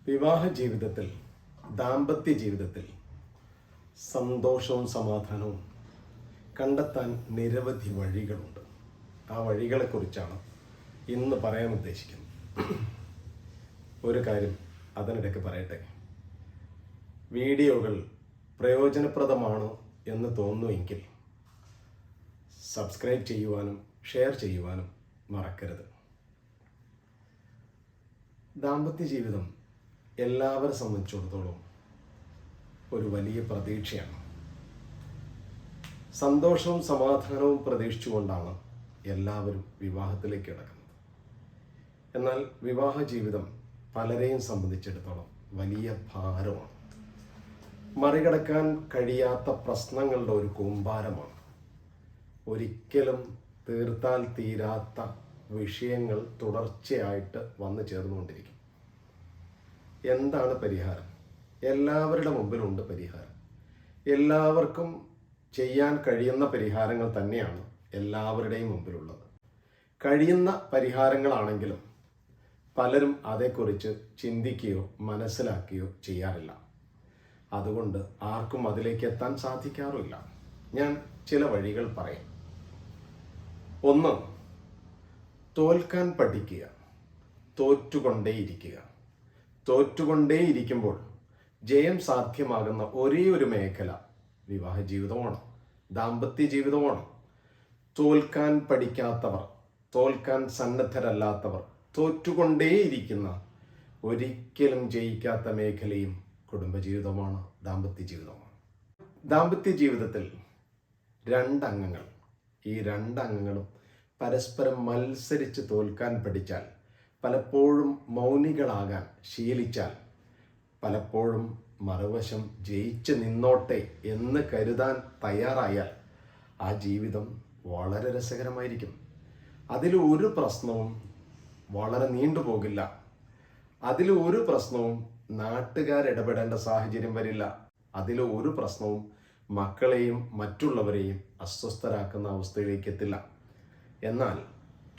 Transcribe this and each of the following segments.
വിവാഹ ജീവിതത്തിൽ, ദാമ്പത്യ ജീവിതത്തിൽ സന്തോഷവും സമാധാനവും കണ്ടെത്താൻ നിരവധി വഴികളുണ്ട്. ആ വഴികളെക്കുറിച്ചാണ് ഇന്ന് പറയാൻ ഉദ്ദേശിക്കുന്നത്. ഒരു കാര്യം അതിനിടയ്ക്ക് പറയട്ടെ. വീഡിയോകൾ പ്രയോജനപ്രദമാണ് എന്ന് തോന്നുമെങ്കിൽ സബ്സ്ക്രൈബ് ചെയ്യുവാനും ഷെയർ ചെയ്യുവാനും മറക്കരുത്. ദാമ്പത്യ ജീവിതം എല്ലാവരെ സംബന്ധിച്ചിടത്തോളം ഒരു വലിയ പ്രതീക്ഷയാണ്. സന്തോഷവും സമാധാനവും പ്രതീക്ഷിച്ചുകൊണ്ടാണ് എല്ലാവരും വിവാഹത്തിലേക്ക് കിടക്കുന്നത്. എന്നാൽ വിവാഹ ജീവിതം പലരെയും സംബന്ധിച്ചിടത്തോളം വലിയ ഭാരമാണ്. മറികടക്കാൻ കഴിയാത്ത പ്രശ്നങ്ങളുടെ ഒരു കൂമ്പാരമാണ്. ഒരിക്കലും തീർത്താൽ തീരാത്ത വിഷയങ്ങൾ തുടർച്ചയായിട്ട് വന്നു ചേർന്നുകൊണ്ടിരിക്കും. എന്താണ് പരിഹാരം? എല്ലാവരുടെ മുമ്പിലുണ്ട് പരിഹാരം. എല്ലാവർക്കും ചെയ്യാൻ കഴിയുന്ന പരിഹാരങ്ങൾ തന്നെയാണ് എല്ലാവരുടെയും മുമ്പിലുള്ളത്. കഴിയുന്ന പരിഹാരങ്ങളാണെങ്കിലും പലരും അതേക്കുറിച്ച് ചിന്തിക്കുകയോ മനസ്സിലാക്കുകയോ ചെയ്യാറില്ല. അതുകൊണ്ട് ആർക്കും അതിലേക്ക് എത്താൻ സാധിക്കാറില്ല. ഞാൻ ചില വഴികൾ പറയാം. ഒന്ന്, തോൽക്കാൻ പഠിക്കുക. തോറ്റുകൊണ്ടേയിരിക്കുമ്പോൾ ജയം സാധ്യമാകുന്ന ഒരേ ഒരു മേഖല വിവാഹ ജീവിതമാണ്, ദാമ്പത്യ ജീവിതമാണ്. തോൽക്കാൻ പഠിക്കാത്തവർ, തോൽക്കാൻ സന്നദ്ധരല്ലാത്തവർ, തോറ്റുകൊണ്ടേയിരിക്കുന്ന, ഒരിക്കലും ജയിക്കാത്ത മേഖലയും കുടുംബജീവിതമാണ്, ദാമ്പത്യ ജീവിതമാണ്. ദാമ്പത്യ ജീവിതത്തിൽ രണ്ടംഗങ്ങൾ, ഈ രണ്ടംഗങ്ങളും പരസ്പരം മത്സരിച്ച് തോൽക്കാൻ പഠിച്ചാൽ, പലപ്പോഴും മൗനികളാകാൻ ശീലിച്ചാൽ, പലപ്പോഴും മറുവശം ജയിച്ച് നിന്നോട്ടെ എന്ന് കരുതാൻ തയ്യാറായാൽ ആ ജീവിതം വളരെ രസകരമായിരിക്കും. അതിലൊരു പ്രശ്നവും വളരെ നീണ്ടുപോകില്ല. അതിലൊരു പ്രശ്നവും നാട്ടുകാരിടപെടേണ്ട സാഹചര്യം വരില്ല. അതിലൊരു പ്രശ്നവും മക്കളെയും മറ്റുള്ളവരെയും അസ്വസ്ഥരാക്കുന്ന അവസ്ഥയിലേക്ക് എത്തില്ല. എന്നാൽ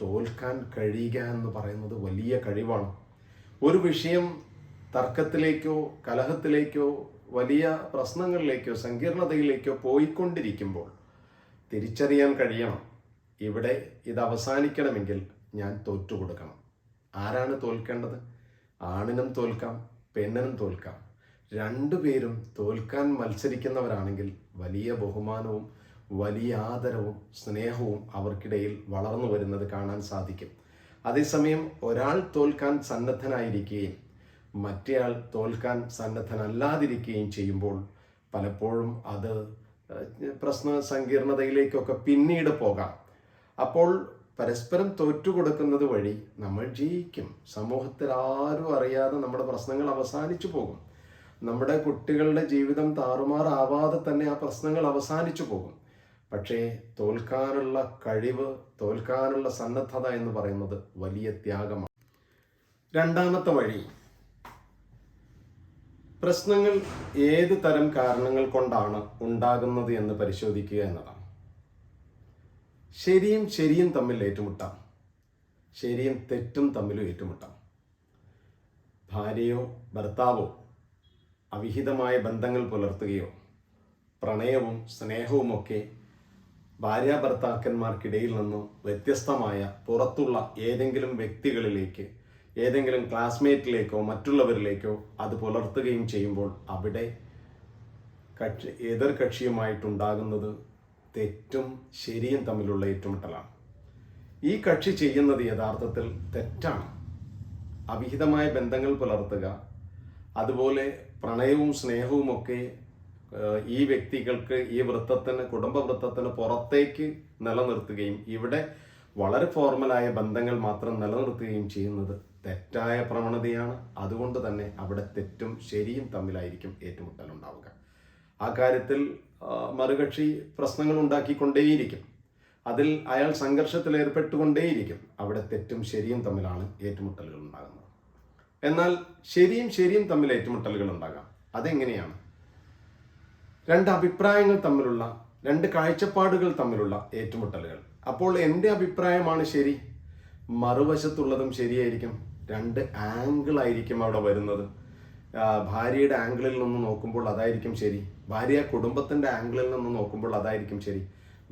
തോൽക്കാൻ കഴിയുക എന്ന് പറയുന്നത് വലിയ കഴിവാണ്. ഒരു വിഷയം തർക്കത്തിലേക്കോ കലഹത്തിലേക്കോ വലിയ പ്രശ്നങ്ങളിലേക്കോ സങ്കീർണതയിലേക്കോ പോയിക്കൊണ്ടിരിക്കുമ്പോൾ തിരിച്ചറിയാൻ കഴിയണം, ഇവിടെ ഇത് അവസാനിക്കണമെങ്കിൽ ഞാൻ തോറ്റുകൊടുക്കണം. ആരാണ് തോൽക്കേണ്ടത്? ആണിനും തോൽക്കാം, പെണ്ണിനും തോൽക്കാം. രണ്ടുപേരും തോൽക്കാൻ മത്സരിക്കുന്നവരാണെങ്കിൽ വലിയ ബഹുമാനവും വലിയ ആദരവും സ്നേഹവും അവർക്കിടയിൽ വളർന്നു വരുന്നത് കാണാൻ സാധിക്കും. അതേസമയം ഒരാൾ തോൽക്കാൻ സന്നദ്ധനായിരിക്കുകയും മറ്റേയാൾ തോൽക്കാൻ സന്നദ്ധനല്ലാതിരിക്കുകയും ചെയ്യുമ്പോൾ പലപ്പോഴും അത് പ്രശ്ന സങ്കീർണതയിലേക്കൊക്കെ പിന്നീട് പോകാം. അപ്പോൾ പരസ്പരം തോറ്റുകൊടുക്കുന്നത് വഴി നമ്മൾ ജയിക്കും. സമൂഹത്തിൽ ആരും അറിയാതെ നമ്മുടെ പ്രശ്നങ്ങൾ അവസാനിച്ചു പോകും. നമ്മുടെ കുട്ടികളുടെ ജീവിതം താറുമാറാവാതെ തന്നെ ആ പ്രശ്നങ്ങൾ അവസാനിച്ചു പോകും. പക്ഷേ തോൽക്കാനുള്ള കഴിവ്, തോൽക്കാനുള്ള സന്നദ്ധത എന്ന് പറയുന്നത് വലിയ ത്യാഗമാണ്. രണ്ടാമത്തെ വഴി, പ്രശ്നങ്ങൾ ഏത് തരം കാരണങ്ങൾ കൊണ്ടാണ് ഉണ്ടാകുന്നത് എന്ന് പരിശോധിക്കുക എന്നതാണ്. ശരിയും തമ്മിൽ ഏറ്റുമുട്ടാം, ശരിയും തെറ്റും തമ്മിലും ഏറ്റുമുട്ടാം. ഭാര്യയോ ഭർത്താവോ അവിഹിതമായ ബന്ധങ്ങൾ പുലർത്തുകയോ പ്രണയവും സ്നേഹവുമൊക്കെ ഭാര്യ ഭർത്താക്കന്മാർക്കിടയിൽ നിന്നും വ്യത്യസ്തമായ പുറത്തുള്ള ഏതെങ്കിലും വ്യക്തികളിലേക്ക്, ഏതെങ്കിലും ക്ലാസ്മേറ്റിലേക്കോ മറ്റുള്ളവരിലേക്കോ അത് പുലർത്തുകയും ചെയ്യുമ്പോൾ അവിടെ എതിർ കക്ഷിയുമായിട്ടുണ്ടാകുന്നത് തെറ്റും ശരിയും തമ്മിലുള്ള ഏറ്റുമുട്ടലാണ്. ഈ കക്ഷി ചെയ്യുന്നത് യഥാർത്ഥത്തിൽ തെറ്റാണ്. അവിഹിതമായ ബന്ധങ്ങൾ പുലർത്തുക, അതുപോലെ പ്രണയവും സ്നേഹവും ഒക്കെ ഈ വ്യക്തികൾക്ക്, ഈ വൃത്തത്തിന്, കുടുംബ വൃത്തത്തിന് പുറത്തേക്ക് നിലനിർത്തുകയും ഇവിടെ വളരെ ഫോർമലായ ബന്ധങ്ങൾ മാത്രം നിലനിർത്തുകയും ചെയ്യുന്നത് തെറ്റായ പ്രവണതയാണ്. അതുകൊണ്ട് തന്നെ അവിടെ തെറ്റും ശരിയും തമ്മിലായിരിക്കും ഏറ്റുമുട്ടലുണ്ടാവുക. ആ കാര്യത്തിൽ മറുകക്ഷി പ്രശ്നങ്ങൾ ഉണ്ടാക്കിക്കൊണ്ടേയിരിക്കും. അതിൽ അയാൾ സംഘർഷത്തിൽ ഏർപ്പെട്ടുകൊണ്ടേയിരിക്കും. അവിടെ തെറ്റും ശരിയും തമ്മിലാണ് ഏറ്റുമുട്ടലുകൾ ഉണ്ടാകുന്നത്. എന്നാൽ ശരിയും തമ്മിൽ ഏറ്റുമുട്ടലുകൾ ഉണ്ടാകാം. അതെങ്ങനെയാണ്? രണ്ട് അഭിപ്രായങ്ങൾ തമ്മിലുള്ള, രണ്ട് കാഴ്ചപ്പാടുകൾ തമ്മിലുള്ള ഏറ്റുമുട്ടലുകൾ. അപ്പോൾ എൻ്റെ അഭിപ്രായമാണ് ശരി, മറുവശത്തുള്ളതും ശരിയായിരിക്കും. രണ്ട് ആംഗിൾ ആയിരിക്കും അവിടെ വരുന്നത്. ഭാര്യയുടെ ആംഗിളിൽ നിന്ന് നോക്കുമ്പോൾ അതായിരിക്കും ശരി. ഭാര്യ കുടുംബത്തിൻ്റെ ആംഗിളിൽ നിന്ന് നോക്കുമ്പോൾ അതായിരിക്കും ശരി.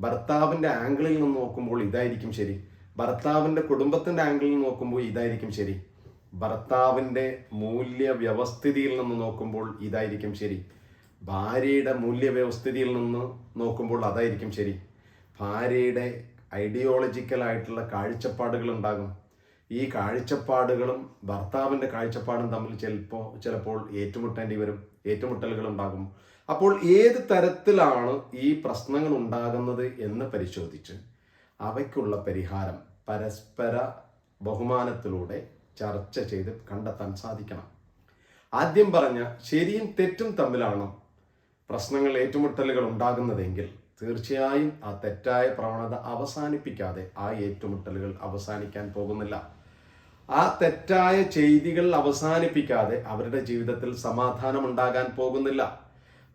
ഭർത്താവിൻ്റെ ആംഗിളിൽ നിന്ന് നോക്കുമ്പോൾ ഇതായിരിക്കും ശരി. ഭർത്താവിൻ്റെ കുടുംബത്തിൻ്റെ ആംഗിളിൽ നോക്കുമ്പോൾ ഇതായിരിക്കും ശരി. ഭർത്താവിൻ്റെ മൂല്യവ്യവസ്ഥിതിയിൽ നിന്ന് നോക്കുമ്പോൾ ഇതായിരിക്കും ശരി. ഭാര്യയുടെ മൂല്യവ്യവസ്ഥിതിയിൽ നിന്ന് നോക്കുമ്പോൾ അതായിരിക്കും ശരി. ഭാര്യയുടെ ഐഡിയോളജിക്കലായിട്ടുള്ള കാഴ്ചപ്പാടുകൾ ഉണ്ടാകും. ഈ കാഴ്ചപ്പാടുകളും ഭർത്താവിൻ്റെ കാഴ്ചപ്പാടും തമ്മിൽ ചിലപ്പോൾ ഏറ്റുമുട്ടലുകൾ ഉണ്ടാകും. അപ്പോൾ ഏത് തരത്തിലാണ് ഈ പ്രശ്നങ്ങൾ ഉണ്ടാകുന്നത് എന്ന് പരിശോധിച്ച് അവയ്ക്കുള്ള പരിഹാരം പരസ്പര ബഹുമാനത്തിലൂടെ ചർച്ച ചെയ്ത് കണ്ടെത്താൻ സാധിക്കണം. ആദ്യം പറഞ്ഞ ശരിയും തെറ്റും തമ്മിലാണ് പ്രശ്നങ്ങൾ, ഏറ്റുമുട്ടലുകൾ ഉണ്ടാകുന്നതെങ്കിൽ തീർച്ചയായും ആ തെറ്റായ പ്രവണത അവസാനിപ്പിക്കാതെ ആ ഏറ്റുമുട്ടലുകൾ അവസാനിക്കാൻ പോകുന്നില്ല. ആ തെറ്റായ ചെയ്തികൾ അവസാനിപ്പിക്കാതെ അവരുടെ ജീവിതത്തിൽ സമാധാനം ഉണ്ടാകാൻ പോകുന്നില്ല.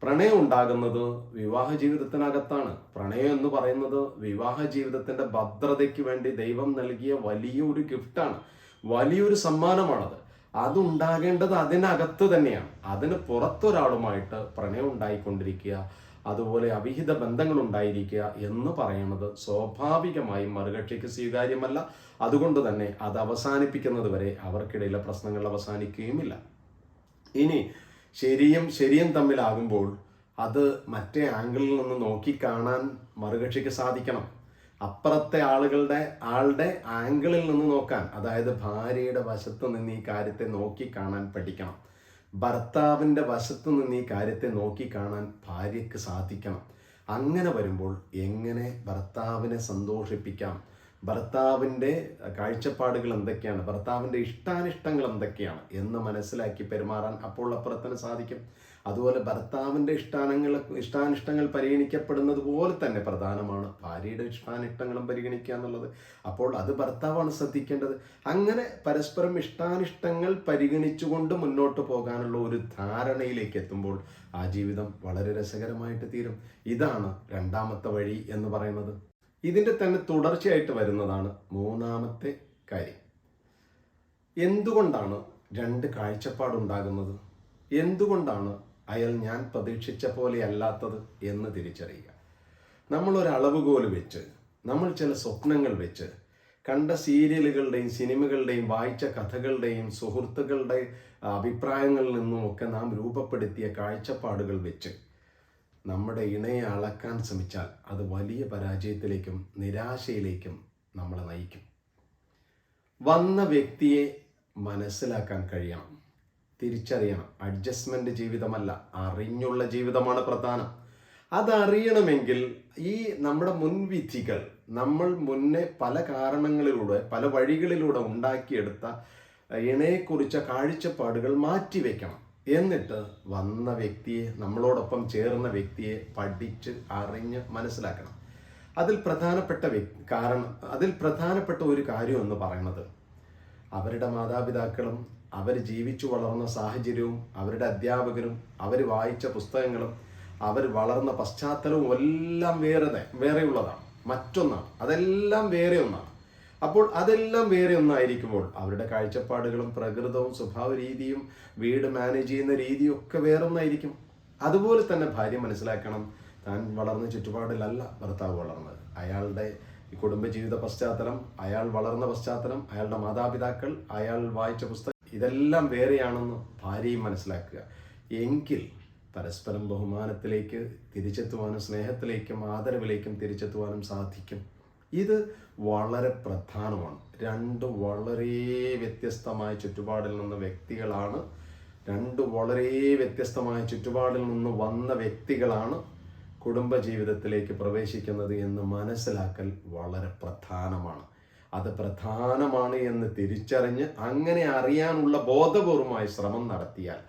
പ്രണയം ഉണ്ടാകുന്നത് വിവാഹ ജീവിതത്തിനകത്താണ്. പ്രണയം എന്ന് പറയുന്നത് വിവാഹ ജീവിതത്തിന്റെ ഭദ്രതയ്ക്ക് വേണ്ടി ദൈവം നൽകിയ വലിയൊരു ഗിഫ്റ്റാണ്, വലിയൊരു സമ്മാനമാണത്. അതുണ്ടാകേണ്ടത് അതിനകത്ത് തന്നെയാണ്. അതിന് പുറത്തൊരാളുമായിട്ട് പ്രണയം ഉണ്ടായിക്കൊണ്ടിരിക്കുക, അതുപോലെ അവിഹിത ബന്ധങ്ങൾ ഉണ്ടായിരിക്കുക എന്ന് പറയുന്നത് സ്വാഭാവികമായും മറുകക്ഷിക്ക് സ്വീകാര്യമല്ല. അതുകൊണ്ട് തന്നെ അത് അവസാനിപ്പിക്കുന്നത് വരെ അവർക്കിടയിലെ പ്രശ്നങ്ങൾ അവസാനിക്കുകയുമില്ല. ഇനി ശരിയും തമ്മിലാകുമ്പോൾ അത് മറ്റേ ആംഗിളിൽ നിന്ന് നോക്കിക്കാണാൻ മറുകക്ഷിക്ക് സാധിക്കണം. അപ്പുറത്തെ ആളുടെ ആംഗിളിൽ നിന്ന് നോക്കാൻ, അതായത് ഭാര്യയുടെ വശത്ത് നിന്ന് ഈ കാര്യത്തെ നോക്കിക്കാണാൻ പഠിക്കണം. ഭർത്താവിൻ്റെ വശത്ത് നിന്ന് ഈ കാര്യത്തെ നോക്കിക്കാണാൻ ഭാര്യയ്ക്ക് സാധിക്കണം. അങ്ങനെ വരുമ്പോൾ എങ്ങനെ ഭർത്താവിനെ സന്തോഷിപ്പിക്കാം, ഭർത്താവിൻ്റെ കാഴ്ചപ്പാടുകൾ എന്തൊക്കെയാണ്, ഭർത്താവിൻ്റെ ഇഷ്ടാനിഷ്ടങ്ങൾ എന്തൊക്കെയാണ് എന്ന് മനസ്സിലാക്കി പെരുമാറാൻ അപ്പോൾ അപ്പുറത്തിന് സാധിക്കും. അതുപോലെ ഭർത്താവിൻ്റെ ഇഷ്ടാനിഷ്ടങ്ങൾ പരിഗണിക്കപ്പെടുന്നത് പോലെ തന്നെ പ്രധാനമാണ് ഭാര്യയുടെ ഇഷ്ടാനിഷ്ടങ്ങളും പരിഗണിക്കുക എന്നുള്ളത്. അപ്പോൾ അത് ഭർത്താവാണ് ശ്രദ്ധിക്കേണ്ടത്. അങ്ങനെ പരസ്പരം ഇഷ്ടാനിഷ്ടങ്ങൾ പരിഗണിച്ചുകൊണ്ട് മുന്നോട്ട് പോകാനുള്ള ഒരു ധാരണയിലേക്ക് എത്തുമ്പോൾ ആ ജീവിതം വളരെ രസകരമായിട്ട് തീരും. ഇതാണ് രണ്ടാമത്തെ വഴി എന്ന് പറയുന്നത്. ഇതിൻ്റെ തന്നെ തുടർച്ചയായിട്ട് വരുന്നതാണ് മൂന്നാമത്തെ കാര്യം. എന്തുകൊണ്ടാണ് രണ്ട് കാഴ്ചപ്പാടുണ്ടാകുന്നത്, എന്തുകൊണ്ടാണ് അയാൾ ഞാൻ പ്രതീക്ഷിച്ച പോലെ അല്ലാത്തത് എന്ന് തിരിച്ചറിയുക. നമ്മളൊരളവുകോൽ വെച്ച്, നമ്മൾ ചില സ്വപ്നങ്ങൾ വെച്ച്, കണ്ട സീരിയലുകളുടെയും സിനിമകളുടെയും വായിച്ച കഥകളുടെയും സുഹൃത്തുക്കളുടെ അഭിപ്രായങ്ങളിൽ നിന്നുമൊക്കെ നാം രൂപപ്പെടുത്തിയ കാഴ്ചപ്പാടുകൾ വെച്ച് നമ്മുടെ ഇണയെ അളക്കാൻ ശ്രമിച്ചാൽ അത് വലിയ പരാജയത്തിലേക്കും നിരാശയിലേക്കും നമ്മളെ നയിക്കും. വന്ന വ്യക്തിയെ മനസ്സിലാക്കാൻ കഴിയണം, തിരിച്ചറിയണം. അഡ്ജസ്റ്റ്മെന്റ് ജീവിതമല്ല, അറിഞ്ഞുള്ള ജീവിതമാണ് പ്രധാനം. അതറിയണമെങ്കിൽ ഈ നമ്മുടെ മുൻവിധികൾ, നമ്മൾ മുന്നേ പല കാരണങ്ങളിലൂടെ പല വഴികളിലൂടെ ഉണ്ടാക്കിയെടുത്ത ഇണയെക്കുറിച്ച കാഴ്ചപ്പാടുകൾ മാറ്റിവെക്കണം. എന്നിട്ട് വന്ന വ്യക്തിയെ, നമ്മളോടൊപ്പം ചേർന്ന വ്യക്തിയെ പഠിച്ച് അറിഞ്ഞ് മനസ്സിലാക്കണം. അതിൽ പ്രധാനപ്പെട്ട ഒരു കാര്യം എന്ന് പറയുന്നത് അവരുടെ മാതാപിതാക്കളും അവർ ജീവിച്ചു വളർന്ന സാഹചര്യവും അവരുടെ അധ്യാപകരും അവർ വായിച്ച പുസ്തകങ്ങളും അവർ വളർന്ന പശ്ചാത്തലവും എല്ലാം വേറെയുള്ളതാണ്, മറ്റൊന്നാണ്. അതെല്ലാം വേറെ ഒന്നാണ്. അപ്പോൾ അതെല്ലാം വേറെ ഒന്നായിരിക്കുമ്പോൾ അവരുടെ കാഴ്ചപ്പാടുകളും പ്രകൃതവും സ്വഭാവ രീതിയും വീട് മാനേജ് ചെയ്യുന്ന രീതിയും ഒക്കെ വേറൊന്നായിരിക്കും. അതുപോലെ തന്നെ ഭാര്യ മനസ്സിലാക്കണം, താൻ വളർന്ന ചുറ്റുപാടിലല്ല ഭർത്താവ് വളർന്നത്. അയാളുടെ കുടുംബജീവിത പശ്ചാത്തലം, അയാൾ വളർന്ന പശ്ചാത്തലം, അയാളുടെ മാതാപിതാക്കൾ, അയാൾ വായിച്ച പുസ്തകം, ഇതെല്ലാം വേറെയാണെന്ന് ഭാര്യയും മനസ്സിലാക്കുക. എങ്കിൽ പരസ്പരം ബഹുമാനത്തിലേക്ക് തിരിച്ചെത്തുവാനും സ്നേഹത്തിലേക്കും ആദരവിലേക്കും തിരിച്ചെത്തുവാനും സാധിക്കും. ഇത് വളരെ പ്രധാനമാണ്. രണ്ട് വളരെ വ്യത്യസ്തമായ ചുറ്റുപാടിൽ നിന്ന് വ്യക്തികളാണ്, രണ്ട് വളരെ വ്യത്യസ്തമായ ചുറ്റുപാടിൽ നിന്ന് വന്ന വ്യക്തികളാണ് കുടുംബജീവിതത്തിലേക്ക് പ്രവേശിക്കുന്നത് എന്ന് മനസ്സിലാക്കൽ വളരെ പ്രധാനമാണ്. അത് പ്രധാനമാണ് എന്ന് തിരിച്ചറിഞ്ഞ് അങ്ങനെ അറിയാനുള്ള ബോധപൂർവമായ ശ്രമം നടത്തിയാൽ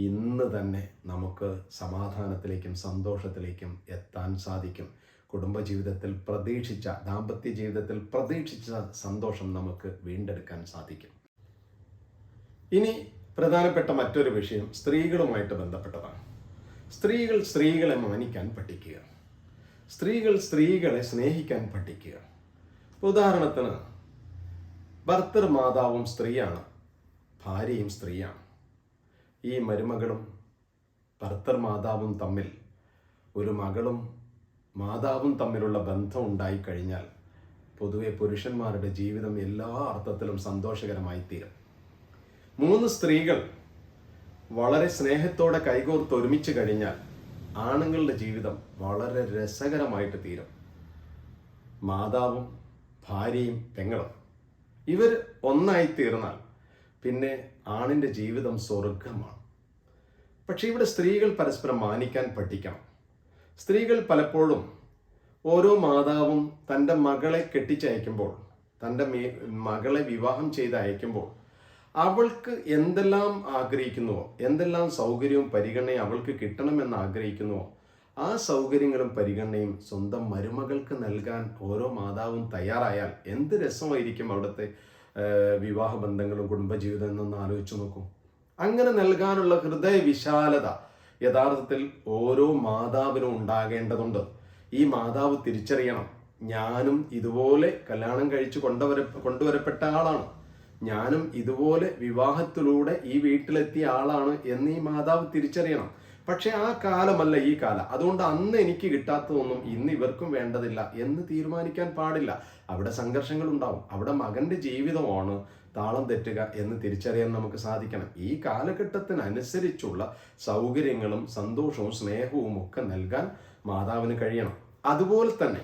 ഇന്ന് തന്നെ നമുക്ക് സമാധാനത്തിലേക്കും സന്തോഷത്തിലേക്കും എത്താൻ സാധിക്കും. കുടുംബജീവിതത്തിൽ ദാമ്പത്യ ജീവിതത്തിൽ പ്രതീക്ഷിച്ച സന്തോഷം നമുക്ക് വീണ്ടെടുക്കാൻ സാധിക്കും. ഇനി പ്രധാനപ്പെട്ട മറ്റൊരു വിഷയം സ്ത്രീകളുമായിട്ട് ബന്ധപ്പെട്ടതാണ്. സ്ത്രീകൾ സ്ത്രീകളെ മാനിക്കാൻ പഠിക്കുക, സ്ത്രീകൾ സ്ത്രീകളെ സ്നേഹിക്കാൻ പഠിക്കുക. ഉദാഹരണത്തിന് ഭർത്തൃമാതാവും സ്ത്രീയാണ്, ഭാര്യയും സ്ത്രീയാണ്. ഈ മരുമകളും ഭർത്തർ മാതാവും തമ്മിൽ, ഒരു മകളും മാതാവും തമ്മിലുള്ള ബന്ധം ഉണ്ടായിക്കഴിഞ്ഞാൽ പൊതുവെ പുരുഷന്മാരുടെ ജീവിതം എല്ലാ അർത്ഥത്തിലും സന്തോഷകരമായി തീരും. 3 സ്ത്രീകൾ വളരെ സ്നേഹത്തോടെ കൈകോർത്ത് ഒരുമിച്ച് കഴിഞ്ഞാൽ ആണുങ്ങളുടെ ജീവിതം വളരെ രസകരമായിട്ട് തീരും. മാതാവും ഭാര്യയും പെങ്ങളും ഇവർ ഒന്നായി തീർന്നാൽ പിന്നെ ആണിൻ്റെ ജീവിതം സ്വർഗമാണ്. പക്ഷെ ഇവിടെ സ്ത്രീകൾ പരസ്പരം മാനിക്കാൻ പഠിക്കണം. സ്ത്രീകൾ പലപ്പോഴും ഓരോ മാതാവും തൻ്റെ മകളെ കെട്ടിച്ചയക്കുമ്പോൾ, തൻ്റെ മകളെ വിവാഹം ചെയ്ത് അയക്കുമ്പോൾ അവൾക്ക് എന്തെല്ലാം ആഗ്രഹിക്കുന്നുവോ, എന്തെല്ലാം സൗകര്യവും പരിഗണനയും അവൾക്ക് കിട്ടണമെന്ന് ആഗ്രഹിക്കുന്നുവോ, ആ സൗകര്യങ്ങളും പരിഗണനയും സ്വന്തം മരുമകൾക്ക് നൽകാൻ ഓരോ മാതാവും തയ്യാറായാൽ എന്ത് രസമായിരിക്കും അവിടുത്തെ വിവാഹ ബന്ധങ്ങളും കുടുംബജീവിതം എന്നൊന്ന് ആലോചിച്ച് നോക്കൂ. അങ്ങനെ നൽകാനുള്ള ഹൃദയ വിശാലത യഥാർത്ഥത്തിൽ ഓരോ മാതാവിനും ഉണ്ടാകേണ്ടതുണ്ട്. ഈ മാതാവ് തിരിച്ചറിയണം, ഞാനും ഇതുപോലെ കല്യാണം കഴിച്ച് കൊണ്ടുവരപ്പെട്ട ആളാണ്, ഞാനും ഇതുപോലെ വിവാഹത്തിലൂടെ ഈ വീട്ടിലെത്തിയ ആളാണ് എന്ന് ഈ മാതാവ് തിരിച്ചറിയണം. പക്ഷെ ആ കാലമല്ല ഈ കാലം. അതുകൊണ്ട് അന്ന് എനിക്ക് കിട്ടാത്തതൊന്നും ഇന്ന് ഇവർക്കും വേണ്ടതില്ല എന്ന് തീരുമാനിക്കാൻ പാടില്ല. അവിടെ സംഘർഷങ്ങൾ ഉണ്ടാവും. അവിടെ മകന്റെ ജീവിതമാണ് താളം തെറ്റുക എന്ന് തിരിച്ചറിയാൻ നമുക്ക് സാധിക്കണം. ഈ കാലഘട്ടത്തിനനുസരിച്ചുള്ള സൗകര്യങ്ങളും സന്തോഷവും സ്നേഹവും ഒക്കെ നൽകാൻ മാതാവിന് കഴിയണം. അതുപോലെ തന്നെ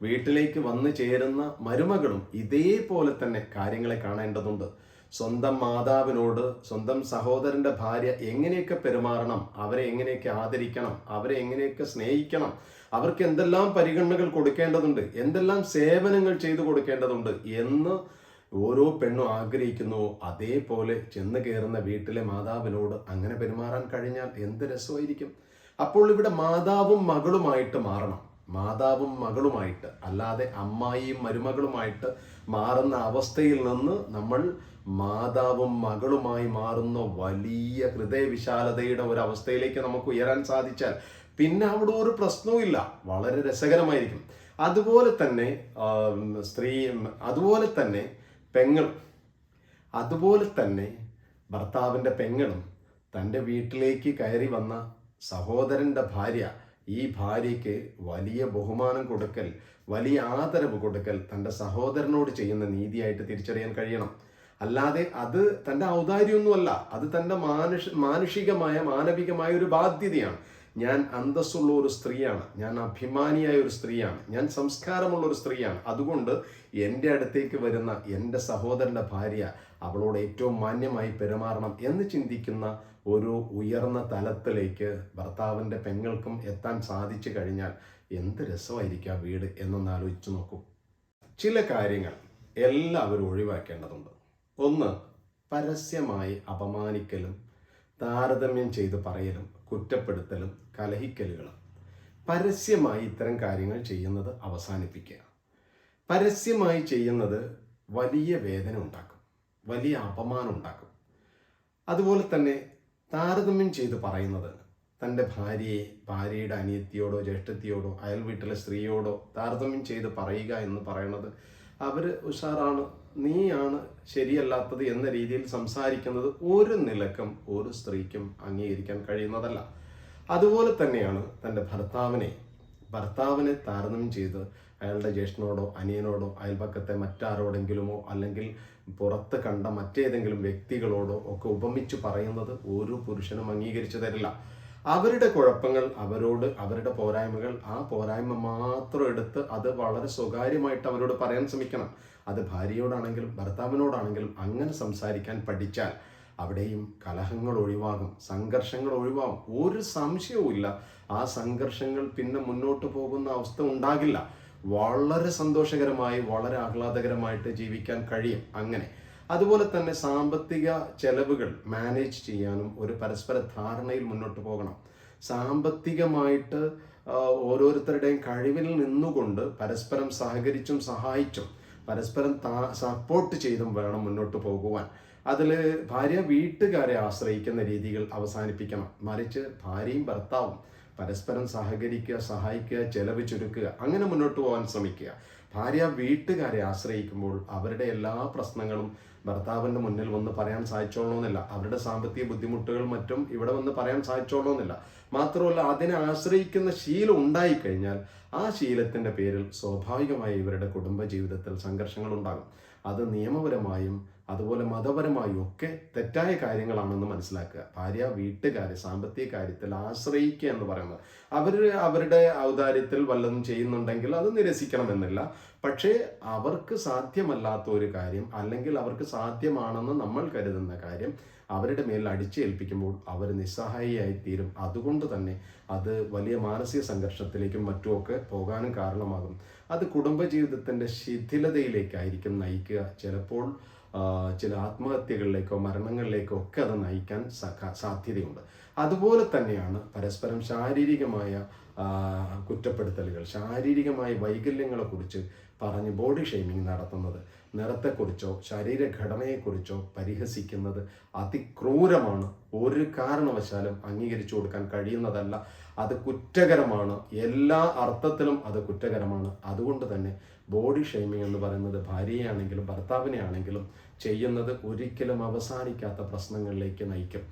വീട്ടിലേക്ക് വന്നു ചേരുന്ന മരുമകളും ഇതേപോലെ തന്നെ കാര്യങ്ങളെ കാണേണ്ടതുണ്ട്. സ്വന്തം മാതാവിനോട് സ്വന്തം സഹോദരന്റെ ഭാര്യ എങ്ങനെയൊക്കെ പെരുമാറണം, അവരെ എങ്ങനെയൊക്കെ ആദരിക്കണം, അവരെ എങ്ങനെയൊക്കെ സ്നേഹിക്കണം, അവർക്ക് എന്തെല്ലാം പരിഗണനകൾ കൊടുക്കേണ്ടതുണ്ട്, എന്തെല്ലാം സേവനങ്ങൾ ചെയ്തു കൊടുക്കേണ്ടതുണ്ട് എന്ന് ഓരോ പെണ്ണും ആഗ്രഹിക്കുന്നു. അതേപോലെ ചെന്ന് കയറുന്ന വീട്ടിലെ മാതാവിനോട് അങ്ങനെ പെരുമാറാൻ കഴിഞ്ഞാൽ എന്ത് രസമായിരിക്കും. അപ്പോൾ ഇവിടെ മാതാവും മകളുമായിട്ട് മാറണം. മാതാവും മകളുമായിട്ട്, അല്ലാതെ അമ്മായിയും മരുമകളുമായിട്ട് മാറുന്ന അവസ്ഥയിൽ നിന്ന് നമ്മൾ മാതാവും മകളുമായി മാറുന്ന വലിയ ഹൃദയവിശാലതയുടെ ഒരു അവസ്ഥയിലേക്ക് നമുക്ക് ഉയരാൻ സാധിച്ചാൽ പിന്നെ അവിടെ ഒരു പ്രശ്നവുമില്ല. വളരെ രസകരമായിരിക്കും. അതുപോലെ തന്നെ അതുപോലെ തന്നെ പെങ്ങളും, അതുപോലെ തന്നെ ഭർത്താവിൻ്റെ പെങ്ങളും തൻ്റെ വീട്ടിലേക്ക് കയറി വന്ന സഹോദരൻ്റെ ഭാര്യ, ഈ ഭാര്യയ്ക്ക് വലിയ ബഹുമാനം കൊടുക്കൽ, വലിയ ആദരവ് കൊടുക്കൽ തൻ്റെ സഹോദരനോട് ചെയ്യുന്ന നീതിയായിട്ട് തിരിച്ചറിയാൻ കഴിയണം. അല്ലാതെ അത് തൻ്റെ ഔദാര്യമൊന്നുമല്ല, അത് തൻ്റെ മാനവികമായ ഒരു ബാധ്യതയാണ്. ഞാൻ അന്തസ്സുള്ള ഒരു സ്ത്രീയാണ്, ഞാൻ അഭിമാനിയായ ഒരു സ്ത്രീയാണ്, ഞാൻ സംസ്കാരമുള്ള ഒരു സ്ത്രീയാണ്. അതുകൊണ്ട് എൻ്റെ അടുത്തേക്ക് വരുന്ന എൻ്റെ സഹോദരൻ്റെ ഭാര്യ അവളോട് ഏറ്റവും മാന്യമായി പെരുമാറണം എന്ന് ചിന്തിക്കുന്ന ഒരു ഉയർന്ന തലത്തിലേക്ക് ഭർത്താവിൻ്റെ പെങ്ങൾക്കും എത്താൻ സാധിച്ചു കഴിഞ്ഞാൽ എന്ത് രസമായിരിക്കും ആ വീട് എന്നൊന്ന് ആലോചിച്ച് നോക്കൂ. ചില കാര്യങ്ങൾ എല്ലാവരും ഒഴിവാക്കേണ്ടതുണ്ട്. ഒന്ന്, പരസ്യമായി അപമാനിക്കലും താരതമ്യം ചെയ്ത് പറയലും കുറ്റപ്പെടുത്തലും കലഹിക്കലുകളും. പരസ്യമായി ഇത്തരം കാര്യങ്ങൾ ചെയ്യുന്നത് അവസാനിപ്പിക്കുക. പരസ്യമായി ചെയ്യുന്നത് വലിയ വേദന ഉണ്ടാക്കും, വലിയ അപമാനം ഉണ്ടാക്കും. അതുപോലെ തന്നെ താരതമ്യം ചെയ്ത് പറയുന്നത്, തൻ്റെ ഭാര്യയുടെ അനിയത്തിയോടോ ജ്യേഷ്ഠത്തിയോടോ അയൽ വീട്ടിലെ സ്ത്രീയോടോ താരതമ്യം ചെയ്ത് പറയുക എന്ന് പറയുന്നത് അവർ ഉഷാറാണ്, നീയാണ് ശരിയല്ലാത്തത് എന്ന രീതിയിൽ സംസാരിക്കുന്നത് ഒരു നിലക്കും ഒരു സ്ത്രീക്കും അംഗീകരിക്കാൻ കഴിയുന്നതല്ല. അതുപോലെ തന്നെയാണ് തൻ്റെ ഭർത്താവിനെ താരതമ്യം ചെയ്ത് അയാളുടെ ജ്യേഷ്ഠനോടോ അനിയനോടോ അയൽപക്കത്തെ മറ്റാരോടെങ്കിലുമോ അല്ലെങ്കിൽ പുറത്ത് കണ്ട മറ്റേതെങ്കിലും വ്യക്തികളോടോ ഒക്കെ ഉപമിച്ച് പറയുന്നത് ഒരു പുരുഷനും അംഗീകരിച്ചു തരില്ല. അവരുടെ കുഴപ്പങ്ങൾ അവരുടെ പോരായ്മകൾ, ആ പോരായ്മ മാത്രം എടുത്ത് അത് വളരെ സ്വകാര്യമായിട്ട് അവരോട് പറയാൻ ശ്രമിക്കണം. അത് ഭാര്യയോടാണെങ്കിലും ഭർത്താവിനോടാണെങ്കിലും അങ്ങനെ സംസാരിക്കാൻ പഠിച്ചാൽ അവിടെയും കലഹങ്ങൾ ഒഴിവാകും, സംഘർഷങ്ങൾ ഒഴിവാകും. ഒരു സംശയവുമില്ല, ആ സംഘർഷങ്ങൾ പിന്നെ മുന്നോട്ട് പോകുന്ന അവസ്ഥ ഉണ്ടാകില്ല. വളരെ സന്തോഷകരമായി, വളരെ ആഹ്ലാദകരമായിട്ട് ജീവിക്കാൻ കഴിയും അങ്ങനെ. അതുപോലെ തന്നെ സാമ്പത്തിക ചെലവുകൾ മാനേജ് ചെയ്യാനും ഒരു പരസ്പര ധാരണയിൽ മുന്നോട്ട് പോകണം. സാമ്പത്തികമായിട്ട് ഓരോരുത്തരുടെയും കഴിവിൽ നിന്നുകൊണ്ട് പരസ്പരം സഹകരിച്ചും സഹായിച്ചും പരസ്പരം സപ്പോർട്ട് ചെയ്തും വേണം മുന്നോട്ട് പോകുവാൻ. അതിൽ ഭാര്യ വീട്ടുകാരെ ആശ്രയിക്കുന്ന രീതികൾ അവസാനിപ്പിക്കണം. മറിച്ച് ഭാര്യയും ഭർത്താവും പരസ്പരം സഹകരിക്കുക, സഹായിക്കുക, ചെലവ് ചുരുക്കുക, അങ്ങനെ മുന്നോട്ട് പോകാൻ ശ്രമിക്കുക. ഭാര്യ വീട്ടുകാരെ ആശ്രയിക്കുമ്പോൾ അവരുടെ എല്ലാ പ്രശ്നങ്ങളും ഭർത്താവിൻ്റെ മുന്നിൽ വന്ന് പറയാൻ സാധിച്ചോളണമെന്നില്ല. അവരുടെ സാമ്പത്തിക ബുദ്ധിമുട്ടുകൾ മറ്റും ഇവിടെ വന്ന് പറയാൻ സാധിച്ചോളണമെന്നില്ല. മാത്രമല്ല, അതിനെ ആശ്രയിക്കുന്ന ശീലം ഉണ്ടായിക്കഴിഞ്ഞാൽ ആ ശീലത്തിൻ്റെ പേരിൽ സ്വാഭാവികമായി ഇവരുടെ കുടുംബജീവിതത്തിൽ സംഘർഷങ്ങൾ ഉണ്ടാകും. അത് നിയമപരമായും അതുപോലെ മതപരമായും ഒക്കെ തെറ്റായ കാര്യങ്ങളാണെന്ന് മനസ്സിലാക്കുക. ഭാര്യ വീട്ടുകാരെ സാമ്പത്തിക കാര്യത്തിൽ ആശ്രയിക്കുക എന്ന് പറയുന്നത്, അവരുടെ ഔദാര്യത്തിൽ വല്ലതും ചെയ്യുന്നുണ്ടെങ്കിൽ അത് നിരസിക്കണമെന്നില്ല. പക്ഷേ അവർക്ക് സാധ്യമല്ലാത്ത ഒരു കാര്യം അല്ലെങ്കിൽ അവർക്ക് സാധ്യമാണെന്ന് നമ്മൾ കരുതുന്ന കാര്യം അവരുടെ മേൽ അടിച്ചേൽപ്പിക്കുമ്പോൾ അവർ നിസ്സഹായിയായി തീരും. അതുകൊണ്ട് തന്നെ അത് വലിയ മാനസിക സംഘർഷത്തിലേക്കും മറ്റുമൊക്കെ പോകാനും കാരണമാകും. അത് കുടുംബജീവിതത്തിൻ്റെ ശിഥിലതയിലേക്കായിരിക്കും നയിക്കുക. ചിലപ്പോൾ ചില ആത്മഹത്യകളിലേക്കോ മരണങ്ങളിലേക്കോ ഒക്കെ അത് നയിക്കാൻ സാധ്യതയുണ്ട്. അതുപോലെ തന്നെയാണ് പരസ്പരം ശാരീരികമായ കുറ്റപ്പെടുത്തലുകൾ, ശാരീരികമായ വൈകല്യങ്ങളെക്കുറിച്ച് പറഞ്ഞ് ബോഡി ഷെയ്മിങ് നടത്തുന്നത്, നിറത്തെക്കുറിച്ചോ ശരീരഘടനയെക്കുറിച്ചോ പരിഹസിക്കുന്നത് അതിക്രൂരമാണ്. ഒരു കാരണവശാലും അംഗീകരിച്ചു കൊടുക്കാൻ കഴിയുന്നതല്ല. അത് കുറ്റകരമാണ്. എല്ലാ അർത്ഥത്തിലും അത് കുറ്റകരമാണ്. അതുകൊണ്ട് തന്നെ ബോഡി ഷെയ്മിങ് എന്ന് പറയുന്നത് ഭാര്യയാണെങ്കിലും ഭർത്താവിനെ ആണെങ്കിലും ചെയ്യുന്നത് ഒരിക്കലും അവസാനിക്കാത്ത പ്രശ്നങ്ങളിലേക്ക് നയിക്കും.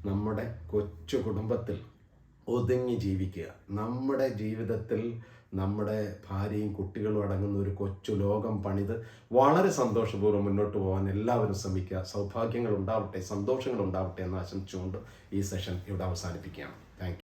നമ്മുടെ കൊച്ചു കുടുംബത്തിൽ ഒതുങ്ങി ജീവിക്കുക. നമ്മുടെ ജീവിതത്തിൽ നമ്മുടെ ഭാര്യയും കുട്ടികളും അടങ്ങുന്ന ഒരു കൊച്ചു ലോകം പണിത് വളരെ സന്തോഷപൂർവ്വം മുന്നോട്ട് പോകാൻ എല്ലാവരും ശ്രമിക്കുക. സൗഭാഗ്യങ്ങൾ ഉണ്ടാവട്ടെ, സന്തോഷങ്ങൾ ഉണ്ടാവട്ടെ എന്ന് ആശംസിച്ചുകൊണ്ട് ഈ സെഷൻ ഇവിടെ അവസാനിപ്പിക്കുകയാണ്. Thank you.